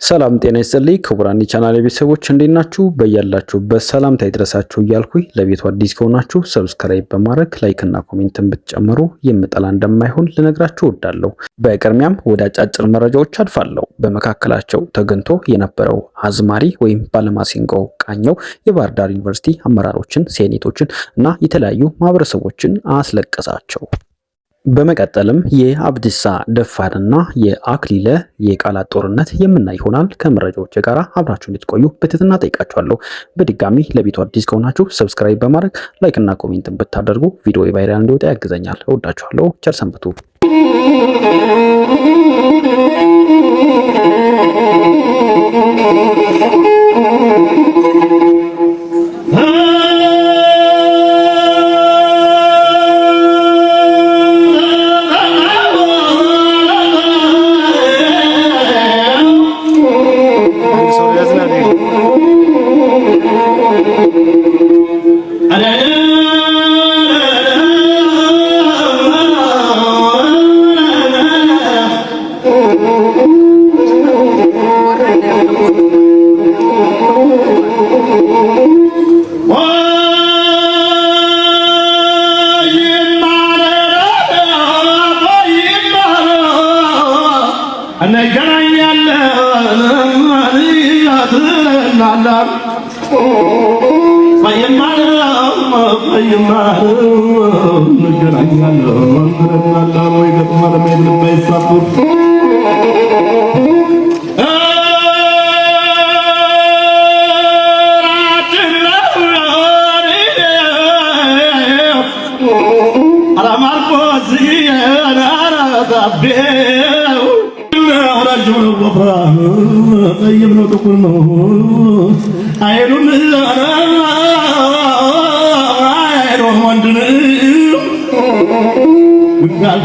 ሰላም ጤና ይስጥልኝ ክቡራን የቻናሌ ቤተሰቦች እንዴት ናችሁ? በያላችሁበት ሰላምታ ይድረሳችሁ እያልኩኝ ለቤቱ አዲስ ከሆናችሁ ሰብስክራይብ በማድረግ ላይክ እና ኮሜንትን ብትጨምሩ የምጠላ እንደማይሆን ልነግራችሁ እወዳለሁ። በቅድሚያም ወደ አጫጭር መረጃዎች አልፋለሁ። በመካከላቸው ተገኝቶ የነበረው አዝማሪ ወይም ባለማሲንቆ ቃኘው የባህር ዳር ዩኒቨርሲቲ አመራሮችን፣ ሴኔቶችን እና የተለያዩ ማህበረሰቦችን አስለቀሳቸው። በመቀጠልም የአብዲሳ ደፋርና የአክሊለ የቃላት ጦርነት የምናይ ይሆናል። ከመረጃዎች ጋር አብራችሁ እንድትቆዩ በትህትና ጠይቃችኋለሁ። በድጋሚ ለቤቱ አዲስ ከሆናችሁ ሰብስክራይብ በማድረግ ላይክ እና ኮሜንት ብታደርጉ ቪዲዮ ቫይራል እንዲወጣ ያግዘኛል። እወዳችኋለሁ። ቸር ሰንብቱ።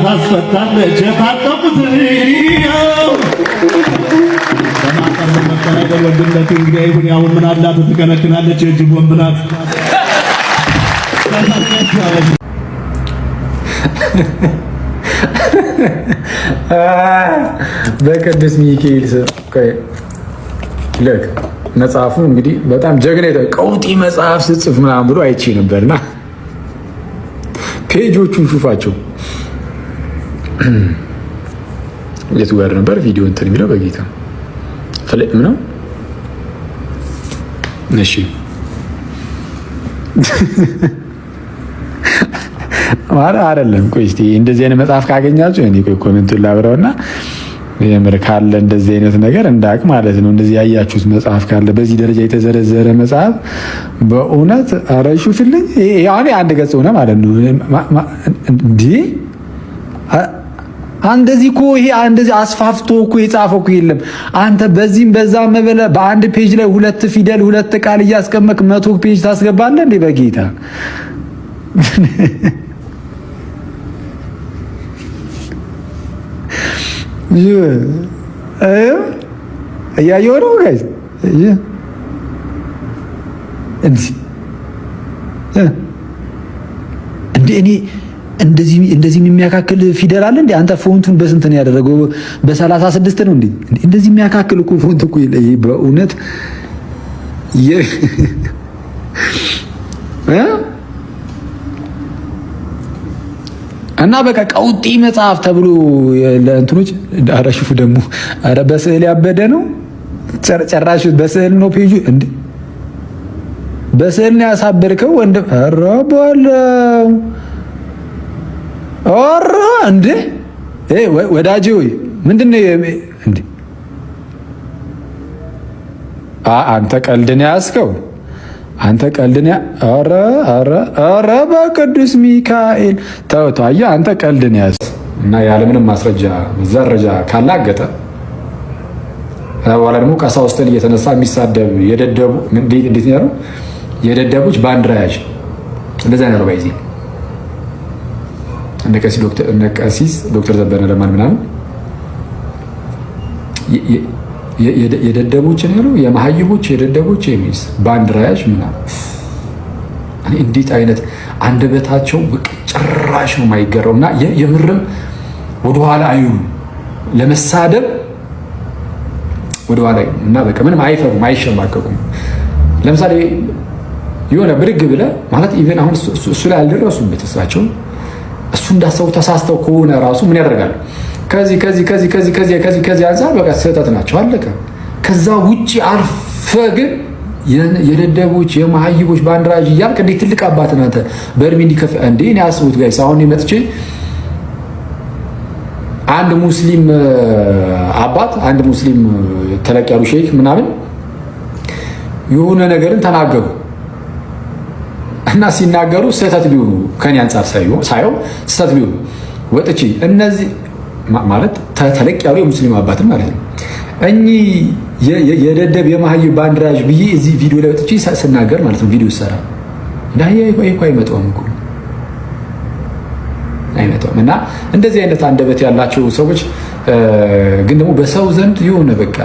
ታስፈታለች የታጠቁት በማቀር መከራከር ወንድነት እንግዲህ ይሁን ያውን ምን አላት ትከነክናለች የእጅ ቦምብ ናት። በቅዱስ ሚካኤል ልክ መጽሐፉ እንግዲህ በጣም ጀግና ቀውጢ መጽሐፍ ስጽፍ ምናምን ብሎ አይቼ ነበርና ፔጆቹን ሹፋቸው የቱ ጋር ነበር ቪዲዮ እንትን የሚለው በጌታ ፍልም ነው። እሺ አይደለም። ቆይ እስቲ እንደዚህ አይነት መጽሐፍ ካገኛችሁ እኔ ኮሜንቱን ላብራውና የምር ካለ እንደዚህ አይነት ነገር እንዳቅ ማለት ነው። እንደዚህ ያያችሁት መጽሐፍ ካለ በዚህ ደረጃ የተዘረዘረ መጽሐፍ በእውነት አረሹትልኝ። ያኔ አንድ ገጽ ሆነ ማለት ነው እንዴ! እንደዚህ እኮ ይሄ እንደዚህ አስፋፍቶ እኮ የጻፈው እኮ የለም። አንተ በዚህም በዛም መበለ በአንድ ፔጅ ላይ ሁለት ፊደል ሁለት ቃል እያስቀመጥክ 100 ፔጅ ታስገባለህ እንዴ? በጌታ እያየሁ ነው ጋይስ። እንዴ እኔ እንደዚህ የሚያካክል ፊደል አለ እንዴ? አንተ ፎንቱን በስንት ነው ያደረገው? በ36 ነው እንዴ? እንደዚህ የሚያካክል እኮ ፎንት እኮ በእውነት እና በቃ ቀውጢ መጽሐፍ ተብሎ ለእንትኖች አረሽፉ ደግሞ አረ በስዕል ያበደ ነው ጨራሽ። በስዕል ነው ፔጁ እንዴ? በስዕል ነው ያሳበርከው ወንድም። አረ በለው ኦራ እንዴ! ወዳጄ ወይ ምንድነው እንዴ? አንተ ቀልድን ያዝከው አንተ ቀልድን ኧረ በቅዱስ ሚካኤል ተው አየህ፣ አንተ ቀልድን ያዝ እና ያለምንም ማስረጃ ዘረጃ ካላገጠ በኋላ ደግሞ ቀሳውስትን እየተነሳ የሚሳደብ የደደቡ እንዴት ነው የደደቡች ባንዲራ ያዥ እንደዛ ነው ባይዚ እነቀሲስ ዶክተር ዘበነ ለማን ምናምን የደደቦችን ያለው የማህይቦች የደደቦች የሚስ ባንዲራ ያዥ ምናምን እንዴት አይነት አንደበታቸው ጭራሽ ነው የማይገረውና የምርም ወደኋላ አይሉ ለመሳደብ ወደ ኋላ እና በቃ ምንም አይፈሩም አይሸማቀቁም። ለምሳሌ የሆነ ብድግ ብለህ ማለት ኢቨን አሁን እሱ ላይ አልደረሱም ቤተሰባቸው እሱ እንዳሰቡ ተሳስተው ከሆነ ራሱ ምን ያደርጋሉ? ከዚህ አንፃር በቃ ስህተት ናቸው አለቀ። ከዛ ውጪ አልፈ ግን የደደቦች የማህይቦች ባንዲራጅ እያልክ እንዴት ትልቅ አባት ናንተ በእድሜ እንዲከፍ እንዴ እኔ አስቡት ጋይስ። አሁን መጥቼ አንድ ሙስሊም አባት አንድ ሙስሊም ተለቅ ያሉ ሼክ ምናምን የሆነ ነገርን ተናገሩ እና ሲናገሩ ስህተት ቢሆኑ ከኔ አንፃር ሳየው ስህተት ቢሆኑ ወጥቼ እነዚህ ማለት ተለቅ ያሉ የሙስሊም አባትን ማለት ነው እኚህ የደደብ የማህይብ ባንዲራጅ ብዬ እዚህ ቪዲዮ ላይ ወጥቼ ስናገር ማለት ነው ቪዲዮ ሰራ እንዳይ አይመጣውም እኮ አይመጣውም። እና እንደዚህ አይነት አንደበት ያላቸው ሰዎች ግን ደግሞ በሰው ዘንድ የሆነ በቃ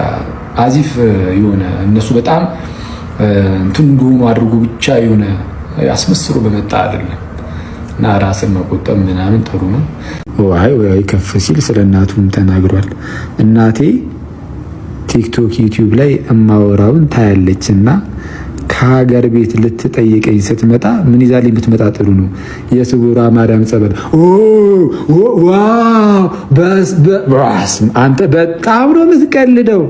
አዚፍ የሆነ እነሱ በጣም እንትን እንደሆኑ አድርጎ ብቻ የሆነ አስመስሎ በመጣ አይደለም። እና ራስን መቆጠብ ምናምን ጥሩ ነው። ወይ ከፍ ሲል ስለ እናቱም ተናግሯል። እናቴ ቲክቶክ ዩቲዩብ ላይ እማወራውን ታያለች እና ከሀገር ቤት ልትጠይቀኝ ስትመጣ ምን ይዛልኝ ብትመጣ ጥሩ ነው? የስውሯ ማርያም ጸበል። ዋው አንተ በጣም ነው የምትቀልደው።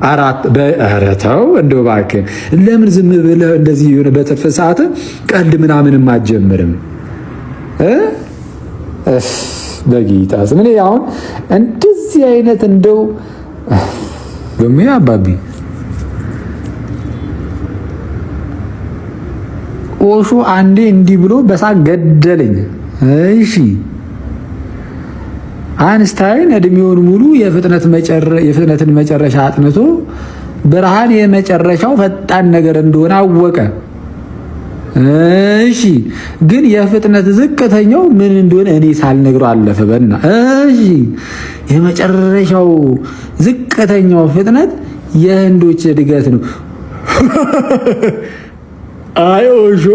ኧረ ተው እንደው እባክህ ለምን ዝም ብለህ እንደዚህ የሆነ በትርፍ ሰዓት ቀልድ ምናምንም አትጀምርም? በጌታ ስም እኔ አሁን እንደዚህ አይነት እንደው ደሞ አባቢ ኦሹ አንዴ እንዲህ ብሎ በሳቅ ገደለኝ። እሺ አንስታይን እድሜውን ሙሉ የፍጥነትን መጨረሻ አጥንቶ ብርሃን የመጨረሻው ፈጣን ነገር እንደሆነ አወቀ። እሺ ግን የፍጥነት ዝቅተኛው ምን እንደሆነ እኔ ሳልነግረው አለፈ። በእና እሺ የመጨረሻው ዝቅተኛው ፍጥነት የህንዶች እድገት ነው። አይኦሾ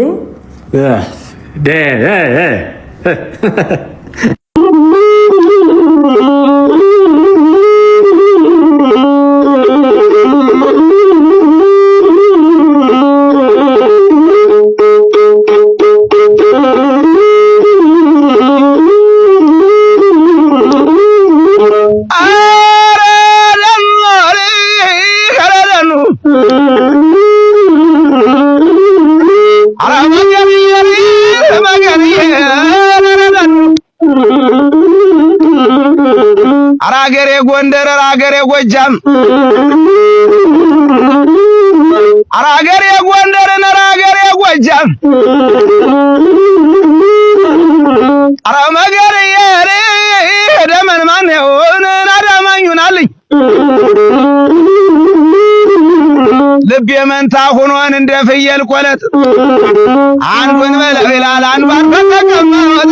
አራገሬ ጎንደር አራገሬ ጎጃም አራገሬ ጎንደር አራገሬ ጎጃም አራመገሬ ደመን ማን ይሆን አዳማኙናልኝ ልብ የመንታ ሆኖን እንደ ፍየል ቆለት አንዱን በለው ይላል አንዱን በተቀመጠ